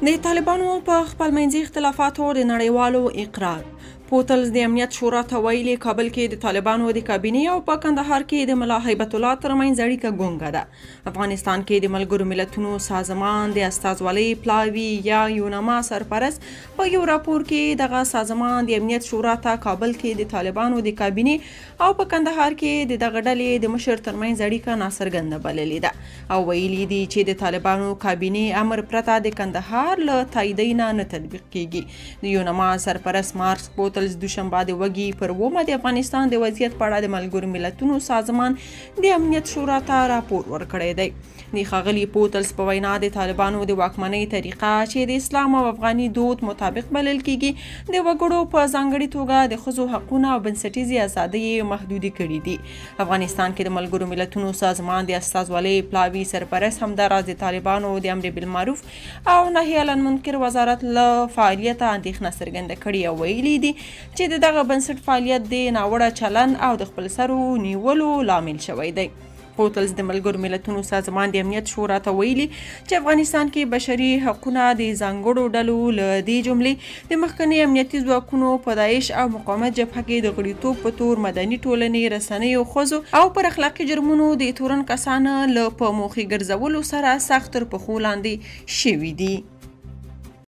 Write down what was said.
د طالبانو په خپلمنځي اختلافاتو د نړیوالو اقرار. پوتلز د امنیت شورا ته ویلي کابل کې د طالبانو د کابینې او په کندهار کې د ملا هیبت الله ترمنځ اړیکه ګونګه ده. افغانستان کې د ملګرو ملتونو سازمان د استازولۍ پلاوي یا یونما سرپرست په یو راپور کې دغه سازمان د امنیت شورا ته کابل کې د طالبانو د کابینې او په کندهار کې د دغه ډلې د مشر ترمنځ اړیکه ناڅرګنده بللې ده او ویلي دي چې د طالبانو کابینې امر پرته د کندهار له تایید نه تطبیق کیږي. د یونما سرپرست مارکس پوتلز دوشنبه د وږي پر 9 د افغانستان د وضعیت په اړه د ملګرو ملتونو سازمان د امنیت شورا ته راپور ورکړی دی. د ښاغلي پوتلز په وینا د طالبانو د واکمنۍ طریقه چې د اسلام او افغاني دود مطابق بلل کیږي د وګړو په ځانګړي توګه د ښځو حقونه او بنسټیزې ازادۍ محدودې کړي دي. افغانستان کې د ملګرو ملتونو سازمان د استازولۍ پلاوي سرپرست همداراز د طالبانو د امر بالمعروف او نهي عن المنکر وزارت له فعالیته اندېښنه څرګنده کړې او ویلي دي چې د دغه بنسټ فعالیت د ناوړه چلن او د خپل سرو نیولو لامل شوی دی. پوتلز د ملګرو ملتونو سازمان د امنیت شورا ته ویلي چې افغانستان کې بشري حقونه د ځانګړو ډلو له دې جملې د مخکني امنیتي ځواکونو په داعش او مقاومت جبهه کې د غړیتوب په تور مدني ټولنې رسنیو ښځو او پر اخلاقي جرمونو د تورن کسانو له په موخې ګرځولو سره سخت تر پښو لاندې شوي دي.